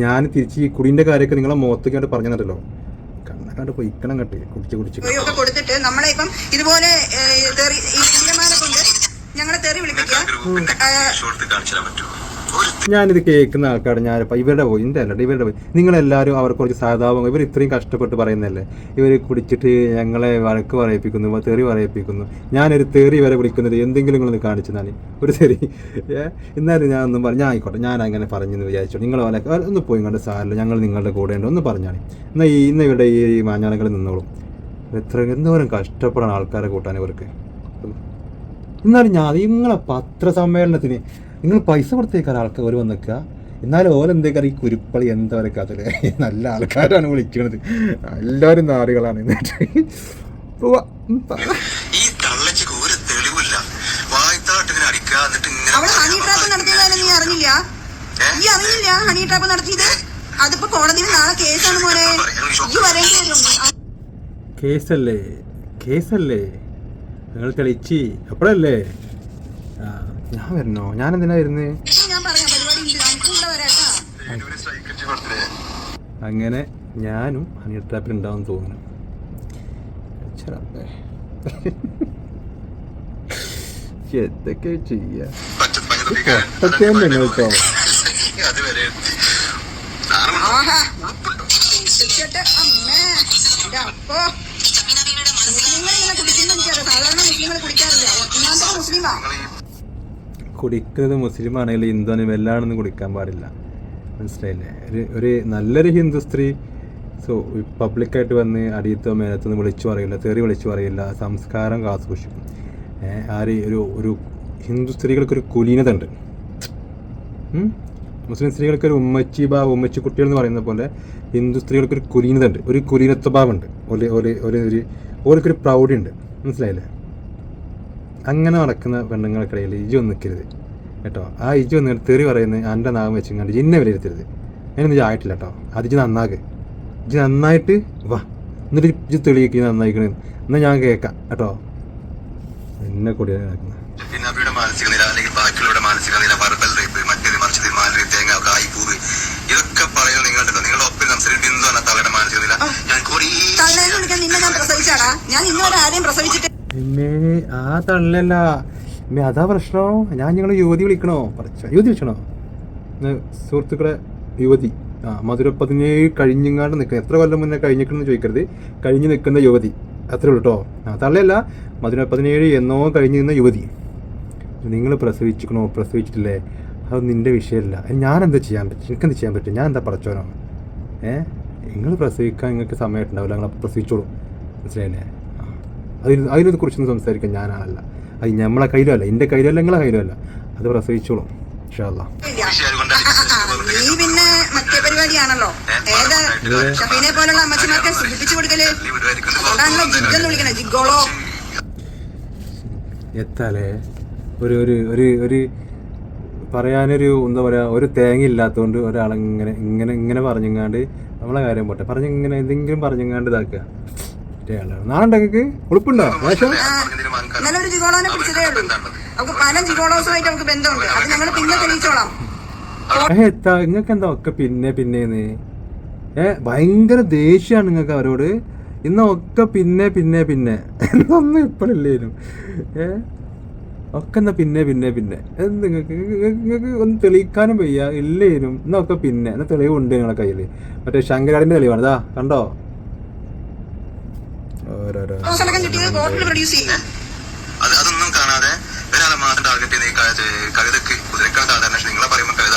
ഞാൻ തിരിച്ച് ഈ കുടീൻ്റെ കാര്യമൊക്കെ നിങ്ങളെ മുഖത്തേക്കാണ്ട് പറഞ്ഞിട്ടുണ്ടല്ലോ, കണ്ണക്കാണ്ട് പൊയ്ക്കണം കട്ടി കുടിച്ച് കൊടുത്തിട്ട് നമ്മളെ ഇപ്പം ഇതുപോലെ ഞങ്ങളെ തെറി വിളിപ്പിക്കുക. ഞാനിത് കേൾക്കുന്ന ആൾക്കാർ ഞാനിപ്പോൾ ഇവരുടെ പോയി ഇവരുടെ പോയി നിങ്ങളെല്ലാവരും അവർക്ക് കുറച്ച് സഹതാപം. ഇവർ ഇത്രയും കഷ്ടപ്പെട്ട് പറയുന്നതല്ലേ, ഇവർ കുടിച്ചിട്ട് ഞങ്ങളെ വഴക്ക് പറയിപ്പിക്കുന്നു, തെറി പറയിപ്പിക്കുന്നു. ഞാനൊരു തെറി വരെ വിളിക്കുന്നത് എന്തെങ്കിലും നിങ്ങളൊന്ന് കാണിച്ചതാണ് ഒരു തെറി. എന്നാലും ഞാൻ ഒന്നും ഞാൻ ആയിക്കോട്ടെ, ഞാൻ അങ്ങനെ പറഞ്ഞെന്ന് വിചാരിച്ചു. നിങ്ങൾ ഒന്ന് പോയി കണ്ട് സാറില്ല, ഞങ്ങൾ നിങ്ങളുടെ കൂടെ ഉണ്ട് ഒന്ന് പറഞ്ഞാണ്. എന്നാൽ ഇന്ന് ഇവിടെ ഈ മാഞ്ഞാളങ്ങളിൽ നിന്നോളും. എന്തോരം കഷ്ടപ്പെടാൻ ആൾക്കാരെ കൂട്ടാൻ ഇവർക്ക്. എന്നാലും ഞാൻ നിങ്ങളെ പത്രസമ്മേളനത്തിന് നിങ്ങൾ പൈസ കൊടുത്തേക്കാൻ ആൾക്കാർ ഒരു വന്നിക്കുക. എന്നാലും ഓലെന്തേക്കാർ ഈ കുരുപ്പളി എന്തവരൊക്കെ അതിലെ നല്ല ആൾക്കാരാണ് വിളിക്കുന്നത്. എല്ലാവരും നാറികളാണ്. എന്നിട്ട് കേസല്ലേ നിങ്ങൾ തെളിച്ച് അപ്പോഴല്ലേ ഞാൻ വരണോ? ഞാൻ എന്തിനാ വരുന്നത്? അങ്ങനെ ഞാനും ഹണി ട്രാപ്പിൽ ഉണ്ടാവും തോന്നുന്നു. എന്തൊക്കെ ചെയ്യാ കേട്ടോ. കുടിക്കുന്നത് മുസ്ലിം ആണെങ്കിലും ഹിന്ദു ആണെങ്കിലും എല്ലാണെന്നും കുടിക്കാൻ പാടില്ല. മനസ്സിലായില്ലേ? ഒരു നല്ലൊരു ഹിന്ദു സ്ത്രീ പബ്ലിക്കായിട്ട് വന്ന് അടിയത്തോ മേലത്തൊന്നും വിളിച്ചു പറയില്ല, തെറി വിളിച്ചു പറയില്ല, സംസ്കാരം കാത്തുസൂക്ഷിക്കും. ഒരു ഹിന്ദു സ്ത്രീകൾക്കൊരു കുലീനത ഉണ്ട്. മുസ്ലിം സ്ത്രീകൾക്കൊരു ഉമ്മച്ചി കുട്ടികൾ എന്ന് പറയുന്ന പോലെ ഹിന്ദു സ്ത്രീകൾക്കൊരു കുലീനത ഉണ്ട്, ഒരു കുലീനത്വഭാവമുണ്ട്, ഓർക്കൊരു പ്രൗഢി ഉണ്ട്. മനസ്സിലായില്ലേ? അങ്ങനെ നടക്കുന്ന പെണ്ണുങ്ങൾക്കിടയിൽ ഇജി ഒന്നും നിൽക്കരുത് കേട്ടോ. ആ ഇജി ഒന്ന് തെറി പറയുന്നത് എൻ്റെ നാമം വെച്ചിങ്ങാണ്ട് ഇന്നെ വിലയിരുത്തരുത്. അതിനൊന്നും ആയിട്ടില്ല കേട്ടോ. അത് ഇജി നന്നായിട്ട് വാ, എന്നിട്ട് ഇജി തെളിയിക്കുക നന്നായിക്കണേ. എന്നാൽ ഞാൻ കേൾക്കാം കേട്ടോ. എന്നെ കൂടി നടക്കുന്നത് പിന്നെ അവരുടെ മാനസിക നില അല്ലെങ്കിൽ ബാക്കിയുള്ള മാനസിക നില, വെർബൽ റേപ്പ്, മറ്റൊരു മറിച്ചത് മാലി തേങ്ങ കായ്പൂവ്, ഇതൊക്കെ പറയുന്നത് നിങ്ങളുണ്ടല്ലോ. നിങ്ങളുടെ ഒപ്പം സംസാരിക്കും ബിന്ദു എന്ന തലയുടെ മാനസിക നില. പിന്നെ ആ തള്ളല്ല അതാ പ്രശ്നം. ഞാൻ ഞങ്ങളെ യുവതി വിളിക്കണോ? യുവതി വിളിക്കണോ? സുഹൃത്തുക്കളെ യുവതി മധുര 17 കഴിഞ്ഞിങ്ങാണ്ട് നിൽക്കുന്നത്. എത്ര കൊല്ലം മുന്നേ കഴിഞ്ഞിരിക്കണമെന്ന് ചോദിക്കരുത്. കഴിഞ്ഞ് നിൽക്കുന്ന യുവതി അത്രേ ഉള്ളൂ കേട്ടോ. തള്ളയല്ല, മധുര 17 എന്നോ കഴിഞ്ഞ് നിന്ന യുവതി. നിങ്ങൾ പ്രസവിച്ചിട്ടില്ലേ? അത് നിൻ്റെ വിഷയമല്ല. ഞാൻ എന്താ ചെയ്യാൻ പറ്റും? എനിക്കെന്ത് ചെയ്യാൻ പറ്റും? ഞാൻ എന്താ പടച്ചോനോ? നിങ്ങൾ പ്രസവിക്കാൻ നിങ്ങൾക്ക് സമയമായിട്ടുണ്ടാവില്ല, നിങ്ങൾ പ്രസവിച്ചോളൂ. മനസ്സിലായില്ലേ? അതിനെ കുറിച്ചൊന്നും സംസാരിക്കാൻ ഞാനാണല്ല. അത് നമ്മളെ കയ്യിലല്ല, എൻ്റെ കയ്യിലല്ല, നിങ്ങളെ കയ്യിലല്ല. അത് പ്രസവിച്ചോളും ഇൻഷാ അല്ലാഹ്. നീ പിന്നെ മറ്റേ പരിപാടിയാണല്ലോ, ഷഫീനെ പോലുള്ള അമ്മച്ചിമാർക്ക് സൂചിപ്പിച്ചു കൊടുക്കല്. അതുകൊണ്ടാണല്ലോ ജിഗ്ഗെന്ന് വിളിക്കണേ, ജിഗോളോ. എത്താലേ ഒരു പറയാനൊരു എന്താ പറയുക, ഒരു തേങ്ങ ഇല്ലാത്തതുകൊണ്ട് ഒരാളെങ്ങനെ ഇങ്ങനെ പറഞ്ഞങ്ങാണ്ട് നമ്മളെ കാര്യം പോട്ടെ പറഞ്ഞിങ്ങനെ എന്തെങ്കിലും പറഞ്ഞങ്ങാണ്ട് ഇതാക്കുക. നാളുണ്ടെങ്കിൽ ഉളുപ്പുണ്ടോ? നല്ലൊരു ജിഗോളോനെ പിടിച്ചതേ ഉള്ളൂ. നമുക്ക് പല ജിഗോളോസുമായിട്ട് നമുക്ക് ബന്ധമുണ്ട്. അത് ഞങ്ങൾ പിന്നെ തെളിയിച്ചോളാം. നിങ്ങൾക്ക് എന്താ ഒക്കെ പിന്നേന്ന് ഭയങ്കര ദേഷ്യമാണ് നിങ്ങൾക്ക് അവരോട്. ഇന്നൊക്കെ പിന്നെ എന്നൊന്നും ഇപ്പോഴില്ലേനും ഒക്കെ എന്നാ പിന്നെ നിങ്ങൾക്ക് ഒന്ന് തെളിയിക്കാനും വയ്യ ഇല്ലേനും. എന്നൊക്കെ എന്നാ തെളിവുണ്ട് നിങ്ങളെ കയ്യിൽ. മറ്റേ ശങ്കരാടിന്റെ തെളിവാണ്. ഇതാ കണ്ടോ? അതൊന്നും കാണാതെ ഒരാളെ മാത്രം ടാർഗറ്റ് ചെയ്ത് കവിതക്ക് കുതിരക്കാൻ സാധാരണ നിങ്ങളെ പറയുമ്പോൾ കവിത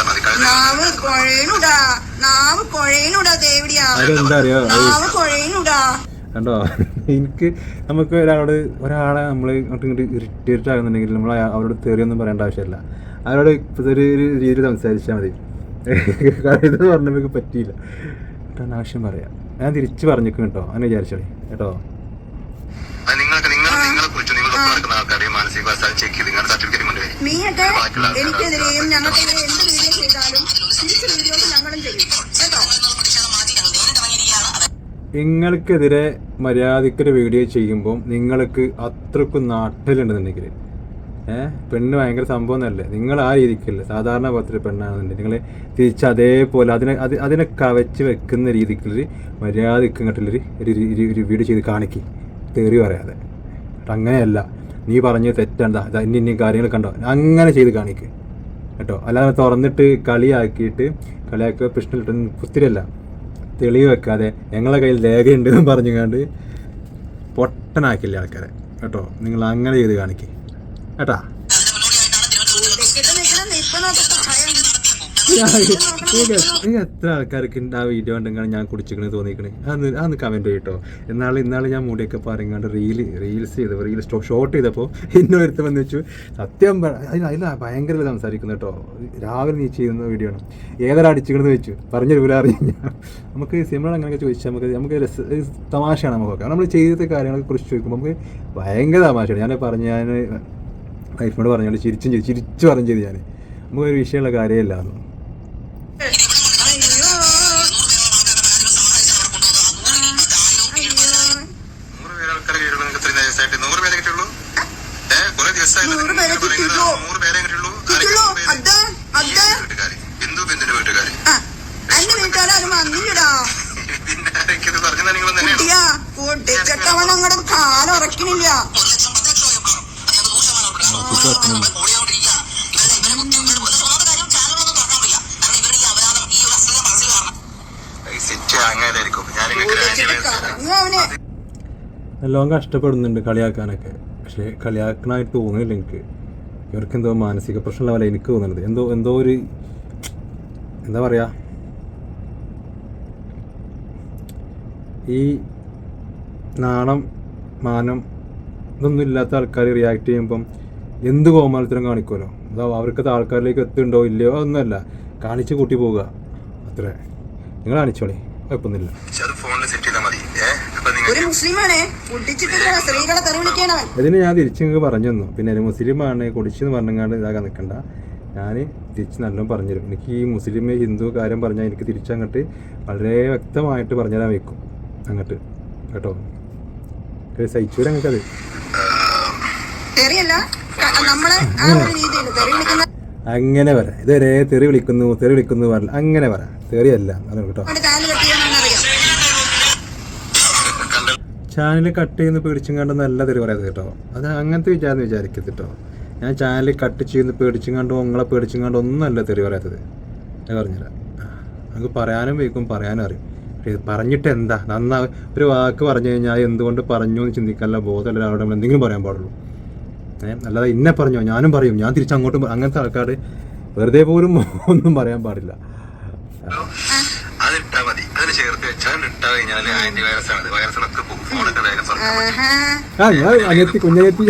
കണ്ടോ? നമുക്ക് ഒരാളെ നമ്മൾ ഇങ്ങോട്ട് ഇറിറ്റേറ്റ് ആകുന്നുണ്ടെങ്കിൽ നമ്മൾ അവരോട് തെറിയൊന്നും പറയേണ്ട ആവശ്യമില്ല. അവരോട് ഒരു രീതിയിൽ സംസാരിച്ചാൽ മതി. കവിത പറഞ്ഞപ്പോൾ പറ്റിയില്ല കേട്ടോ, ആവശ്യം പറയാം. ഞാൻ തിരിച്ചു പറഞ്ഞേക്കും കേട്ടോ, അങ്ങനെ വിചാരിച്ചോളി കേട്ടോ. ഒപ്പം നടക്കുന്ന ആൾക്കാരെയും മാനസികാവസ്ഥ ചെക്ക് ചെയ്ത് നിങ്ങളുടെ സർട്ടിഫിക്കറ്റ് കൊണ്ടുവരും. നീയൊക്കെ എനിക്കെതിരെയും ഞങ്ങൾക്കെതിരെ എന്ത് വീഡിയോ ചെയ്താലും തിരിച്ച് വീഡിയോസ് ഞങ്ങളും ചെയ്യും കേട്ടോ. നിങ്ങൾക്കെതിരെ മര്യാദക്കൊരു വീഡിയോ ചെയ്യുമ്പോൾ നിങ്ങൾക്ക് അത്രക്കും നാട്ടിലുണ്ടെന്നുണ്ടെങ്കിൽ പെണ്ണ് ഭയങ്കര സംഭവം എന്നല്ലേ, നിങ്ങൾ ആ രീതിക്കല്ലേ സാധാരണ പോലത്തെ പെണ്ണാണെന്നുണ്ടെങ്കിൽ നിങ്ങൾ തിരിച്ച് അതേപോലെ അതിനെ കവച്ച് വെക്കുന്ന രീതിക്കുള്ളൊരു മര്യാദക്ക് ഇങ്ങോട്ടുള്ളൊരു ഒരു വീഡിയോ ചെയ്ത് കാണിക്കും, തെറി പറയാതെ. അങ്ങനെയല്ല, നീ പറഞ്ഞത് തെറ്റണ്ട, ഇനി കാര്യങ്ങൾ കണ്ടോ, അങ്ങനെ ചെയ്ത് കാണിക്കുക കേട്ടോ. അല്ലാതെ തുറന്നിട്ട് കളിയാക്കിയിട്ട് പ്രശ്നമില്ല, പുത്തിരല്ല, തെളിവ് വെക്കാതെ ഞങ്ങളെ കയ്യിൽ രേഖയുണ്ടെന്ന് പറഞ്ഞുകൊണ്ട് പൊട്ടനാക്കില്ല ആൾക്കാരെ കേട്ടോ. നിങ്ങൾ അങ്ങനെ ചെയ്ത് കാണിക്കുക കേട്ടാ. എത്ര ആൾക്കാർക്ക് ആ വീഡിയോ ഉണ്ടെങ്കിൽ ഞാൻ കുടിച്ചിക്കണേ തോന്നിക്കണേ, അതൊന്ന് കമൻറ്റ് ചെയ്യട്ടോ. ഇന്നാളെ ഞാൻ മുടിയൊക്കെ പറഞ്ഞാണ്ട് റീൽസ് ചെയ്തപ്പോൾ ഷോർട്ട് ചെയ്തപ്പോൾ ഇന്നൊരുത്ത് വന്ന് വെച്ചു. സത്യം അതിൽ ഭയങ്കര സംസാരിക്കുന്നു കേട്ടോ. രാവിലെ നീ ചെയ്യുന്ന വീഡിയോ ആണ്, ഏതൊരു അടിച്ചിക്കണെന്ന് വെച്ചു പറഞ്ഞൊരു പോലെ അറിഞ്ഞ നമുക്ക് സിമ്പിൾ അങ്ങനെയൊക്കെ ചോദിച്ചാൽ നമുക്ക് തമാശയാണ് നമുക്കൊക്കെ. നമ്മൾ ചെയ്ത കാര്യങ്ങളെ കുറിച്ച് ചോദിക്കുമ്പോൾ നമുക്ക് ഭയങ്കര തമാശയാണ്. ഞാൻ വൈഫിനോട് പറഞ്ഞാൽ ചിരിച്ചു പറഞ്ഞു ചെയ്ത് ഞാൻ നമുക്കൊരു വിഷയമുള്ള കാര്യമില്ല. കാലുറക്കണില്ല. നല്ലോണം കഷ്ടപ്പെടുന്നുണ്ട് കളിയാക്കാനൊക്കെ, പക്ഷേ കളിയാക്കണമായിട്ട് തോന്നുന്നില്ല എനിക്ക്. ഇവർക്കെന്തോ മാനസിക പ്രശ്നമുള്ള പോലെ എനിക്ക് തോന്നുന്നത്. എന്തോ ഒരു എന്താ പറയുക, ഈ നാണം മാനം ഇതൊന്നും ഇല്ലാത്ത ആൾക്കാർ റിയാക്ട് ചെയ്യുമ്പം എന്ത് കോമാളിത്തരം കാണിക്കുമല്ലോ. അതോ അവർക്കത് ആൾക്കാരിലേക്ക് എത്തുന്നുണ്ടോ ഇല്ലയോ അതൊന്നുമല്ല, കാണിച്ച് കൂട്ടി പോവുക അത്രേ. നിങ്ങൾ കാണിച്ചോളി, കുഴപ്പമൊന്നുമില്ല. ഇതിന് ഞാൻ തിരിച്ച് നിങ്ങൾക്ക് പറഞ്ഞു തന്നു. പിന്നെ ഒരു മുസ്ലിമാണ് കുടിച്ചെന്ന് പറഞ്ഞങ്ങാണ്ട് ഇതാക്കാൻ നിൽക്കണ്ട, ഞാൻ തിരിച്ച് നല്ലോണം പറഞ്ഞുതരും. എനിക്ക് ഈ മുസ്ലിം ഹിന്ദു കാര്യം പറഞ്ഞാൽ എനിക്ക് തിരിച്ചങ്ങോട്ട് വളരെ വ്യക്തമായിട്ട് പറഞ്ഞുതരാൻ വെക്കും അങ്ങോട്ട് കേട്ടോ. സഹിച്ചൂടെ ഞങ്ങൾക്കത്. അങ്ങനെ പറ, ഇതുവരെ തെറി വിളിക്കുന്നു പറഞ്ഞ അങ്ങനെ പറ, തെറിയല്ല കേട്ടോ. ചാനൽ കട്ട് ചെയ്യുന്ന പേടിച്ചും കണ്ട് നല്ല തെറി പറയാതെ കേട്ടോ. അത് അങ്ങനത്തെ വിചാരിക്കരുത് കേട്ടോ. ഞാൻ ചാനൽ കട്ട് ചെയ്യുന്ന പേടിച്ചും കണ്ടോ നിങ്ങളെ പേടിച്ചും കണ്ടോ ഒന്നുമല്ല തെറി പറയാത്തത്. ഞാൻ പറഞ്ഞില്ല, നമുക്ക് പറയാനും വയ്ക്കും, പറയാനും അറിയും. പറഞ്ഞിട്ട് എന്താ നന്നാ ഒരു വാക്ക് പറഞ്ഞു കഴിഞ്ഞാൽ എന്തുകൊണ്ട് പറഞ്ഞു എന്ന് ചിന്തിക്കാനുള്ള ബോധമല്ല ഒരാളോട് നമ്മൾ എന്തെങ്കിലും പറയാൻ പാടുള്ളൂ. അല്ലാതെ ഇന്നെ പറഞ്ഞോ ഞാനും പറയും, ഞാൻ തിരിച്ചങ്ങോട്ടും, അങ്ങനത്തെ ആൾക്കാർ വെറുതെ പോലും ഒന്നും പറയാൻ പാടില്ല. അതിട്ടാ മതി, അതിന് ചേർത്ത് വെച്ചാൽ ഇട്ടാ കഴിഞ്ഞാൽ ആന്റി വൈറസ് ആണ്, വൈറസുകളൊക്കെ ഫോണൊക്കെ വേഗം കുഞ്ഞനെത്തി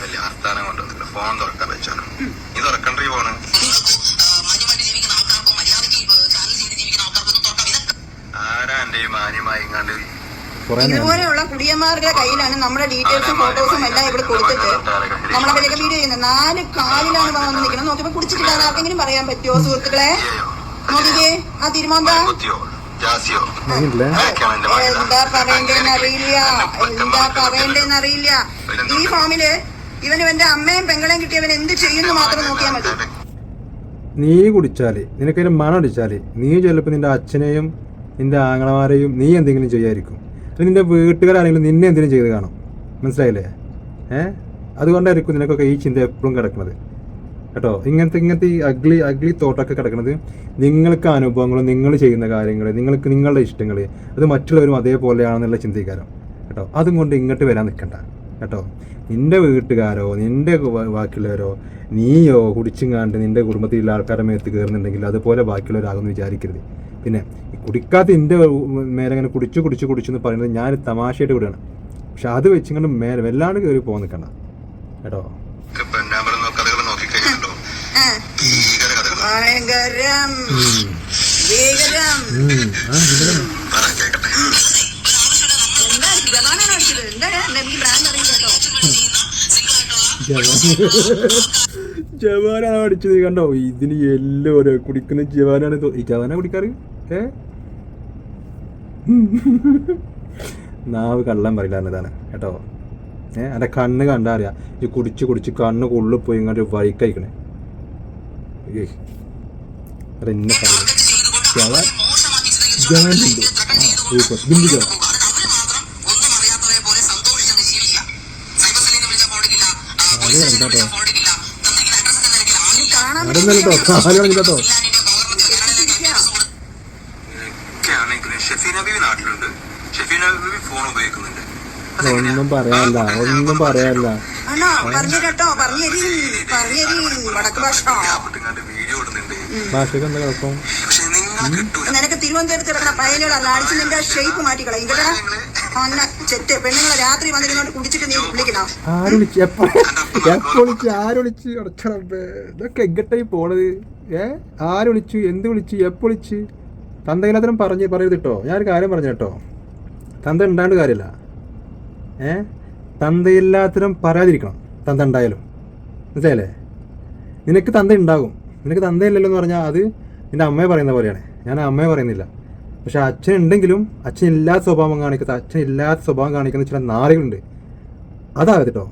വലിയ ആസ്ഥാനം കൊണ്ടുവന്നില്ല. ഫോൺ തുറക്കാൻ വെച്ചാണ് ഇത് തുറക്കണ്ട ഈ ഫോണ്. ആരാ എന്റെ മാന്യമായി കണ്ട് ഇതുപോലെയുള്ള കുടിയന്മാരുടെ കയ്യിലാണ് നമ്മുടെ ഡീറ്റെയിൽസും ഫോട്ടോസും എല്ലാം ഇവിടെ കൊടുത്തിട്ട് നമ്മളവരൊക്കെ വീഡിയോ ചെയ്യുന്നത്. 4 കാലിലാണ് വന്ന് നിൽക്കുന്നത്. നോക്കിയപ്പോ കുടിച്ചിട്ടില്ല ആർക്കെങ്കിലും പറയാൻ പറ്റുമോ സുഹൃത്തുക്കളെ? നോക്കിക്കേ ആ തീരുമാനം എന്താ പറയണ്ടേന്നറിയില്ല. ഈ ഫോമില് ഇവന്റെ അമ്മയും പെങ്ങളെയും കിട്ടിയവൻ എന്ത് ചെയ്യുന്നു മാത്രം നോക്കിയാൽ മതി. നീ കുടിച്ചാല് നിനക്കൊരു മണം അടിച്ചാല് നീ ചിലപ്പോൾ നിന്റെ അച്ഛനെയും നിന്റെ ആങ്ങളമാരെയും നീ എന്തെങ്കിലും ചെയ്യായിരിക്കും. അല്ലെങ്കിൽ നിന്റെ വീട്ടുകാരാണെങ്കിലും നിന്നെ എന്തെങ്കിലും ചെയ്ത് കാണും. മനസ്സിലായില്ലേ? അതുകൊണ്ടായിരിക്കും നിനക്കൊക്കെ ഈ ചിന്ത എപ്പോഴും കിടക്കുന്നത് കേട്ടോ. ഇങ്ങനത്തെ ഈ അഗ്ലി തോട്ടൊക്കെ കിടക്കുന്നത് നിങ്ങൾക്ക് അനുഭവങ്ങളും നിങ്ങൾ ചെയ്യുന്ന കാര്യങ്ങൾ നിങ്ങളുടെ ഇഷ്ടങ്ങൾ അത് മറ്റുള്ളവരും അതേപോലെയാണെന്നുള്ള ചിന്തിക്കാരം കേട്ടോ. അതും കൊണ്ട് ഇങ്ങോട്ട് വരാൻ നിൽക്കണ്ട കേട്ടോ. നിന്റെ വീട്ടുകാരോ നിന്റെ ബാക്കിയുള്ളവരോ നീയോ കുടിച്ചും നിന്റെ കുടുംബത്തിലുള്ള ആൾക്കാരുടെ മേത്ത് കയറുന്നുണ്ടെങ്കിൽ അതുപോലെ ബാക്കിയുള്ളവരാകുമെന്ന് വിചാരിക്കരുത്. പിന്നെ ഈ കുടിക്കാത്ത എൻ്റെ മേലെ അങ്ങനെ കുടിച്ചെന്ന് പറയുന്നത് ഞാൻ തമാശയായിട്ട് കൂടെയാണ്. പക്ഷെ അത് വെച്ചിങ്ങോട്ട് മേലെ വല്ലാണ്ട് കയറി പോകാൻ നിൽക്കണ്ട കേട്ടോ. എന്താ ജവാനാണ് അടിച്ചത് കണ്ടോ. ഇതിന് എല്ലാം ഓരോ കുടിക്കുന്ന ജവാനാണ്. ഈ ജവാനാ കുടിക്കാറ്. നാവ് കള്ളം പറയില്ല എന്നതാണ് കേട്ടോ. എൻ്റെ കണ്ണ് കണ്ടാ അറിയാം. ഈ കുടിച്ച് കുടിച്ച് കണ്ണ് കൊള്ളു പോയി ഇങ്ങോട്ട് വഴിക്കയക്കണേ. അതെന്നെ പറയുന്നത് ജവാൻ ജവാനുണ്ട്. ബിന്ദു ജവാൻ കേട്ടോ. അതൊന്നല്ലോ കേട്ടോ. ഒന്നും പറയാല്ല, ഒന്നും പറയാല്ല. ഭാഷക്ക് എന്താ കുഴപ്പം? നിനക്ക് തിരുവനന്തപുരത്ത് കിടക്കുന്ന പയ്യനോട് അടിച്ച് നിന്റെ ഷേപ്പ് മാറ്റിക്കളയും കേട്ടോ. ചെറ്റ് പെണ്ണുങ്ങളെ രാത്രി വന്നിരുന്നോട്ട് കുടിച്ചിട്ട് നീ വിളിക്കണം. ആരൊളിച്ച് എപ്പോളിച്ച് ആരൊളിച്ച് അടച്ചടപ്പേ. ഇതൊക്കെ എങ്ങട്ടായി പോണത്? ആരൊളിച്ചു, എന്ത് വിളിച്ച്, എപ്പൊളിച്ച്? തന്തയില്ലാത്തരം പറയരുത് കേട്ടോ. ഞാനൊരു കാര്യം പറഞ്ഞു കേട്ടോ. തന്ത ഉണ്ടാണ്ട് കാര്യമില്ല. തന്തയില്ലാത്തരം പറയാതിരിക്കണം. തന്ത ഉണ്ടായാലും മനസ്സിലായില്ലേ? നിനക്ക് തന്ത ഉണ്ടാകും. നിനക്ക് തന്തയില്ലല്ലോ എന്ന് പറഞ്ഞാൽ അത് നിൻ്റെ അമ്മയെ പറയുന്ന പോലെയാണ്. ഞാൻ അമ്മയെ പറയുന്നില്ല. പക്ഷെ അച്ഛൻ ഉണ്ടെങ്കിലും അച്ഛനില്ലാത്ത സ്വഭാവം കാണിക്കുന്ന ചില നാളുകളുണ്ട്. അതാകത്ത് കേട്ടോ.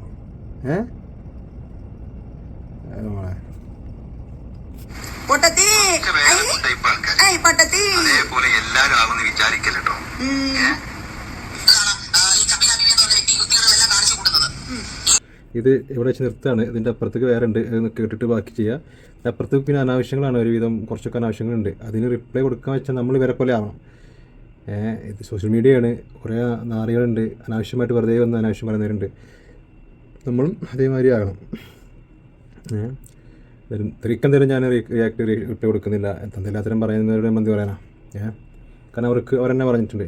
ഇത് ഇവിടെ വെച്ച് നിർത്താണ്. ഇതിൻ്റെ അപ്പുറത്തേക്ക് വേറെ ഉണ്ട്. കേട്ടിട്ട് ബാക്കി ചെയ്യുക. അപ്പുറത്തേക്ക് പിന്നെ അനാവശ്യങ്ങളാണ് ഒരുവിധം. കുറച്ചൊക്കെ അനാവശ്യങ്ങളുണ്ട്. അതിന് റിപ്ലൈ കൊടുക്കാൻ വെച്ചാൽ നമ്മൾ ഇവരെ പോലെ ആവണം. ഇത് സോഷ്യൽ മീഡിയയാണ്. കുറേ നാറികളുണ്ട്. അനാവശ്യമായിട്ട് വെറുതെ വന്ന് അനാവശ്യം പറയുന്നവരുണ്ട്. നമ്മളും അതേമാതിരി ആകണം. തിരിക്കെന്തേലും ഞാൻ റിപ്ലൈ കൊടുക്കുന്നില്ല. എന്തെല്ലാത്തരം പറയുന്നവരുടെ മന്തി പറയാനാ. കാരണം അവരെന്നെ പറഞ്ഞിട്ടുണ്ട്.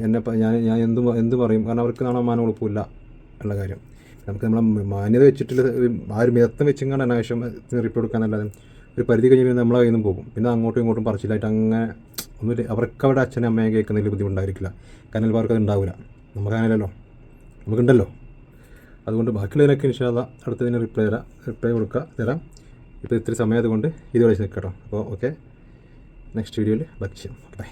ഞാൻ എന്ത് പറയും. കാരണം അവർക്ക് നാണമാനം ഉറപ്പില്ല ഉള്ള കാര്യം. നമുക്ക് നമ്മളെ മാന്യത വെച്ചിട്ടുള്ള ആ ഒരു മിതത്വം വെച്ചിങ്ങാണ്ട് അനാവശ്യം റിപ്ലൈ കൊടുക്കാനല്ലാതെ ഒരു പരിധി കഴിഞ്ഞ് നമ്മളെ കയ്യിൽ നിന്ന് പോകും. പിന്നെ അങ്ങോട്ടും ഇങ്ങോട്ടും പറച്ചിലായിട്ട് അങ്ങനെ ഒന്നും അവർക്ക് അവിടെ അച്ഛനും അമ്മയും കേൾക്കുന്നതിൽ ബുദ്ധിമുട്ടായിരിക്കില്ല. കാരണം അവർക്ക് അത് ഉണ്ടാവില്ല. നമുക്കങ്ങനെയല്ലോ, നമുക്കുണ്ടല്ലോ. അതുകൊണ്ട് ബാക്കിയുള്ളതിനൊക്കെ ഇൻഷാ അല്ലാഹ് അടുത്തതിന് റിപ്ലൈ തരാം. ഇപ്പോൾ ഇത്തിരി സമയം അതുകൊണ്ട് ഇതുവരെ നിൽക്കട്ടോ. അപ്പോൾ ഓക്കെ, നെക്സ്റ്റ് വീഡിയോയിൽ ബാക്കി ചെയ്യാം. ബൈ.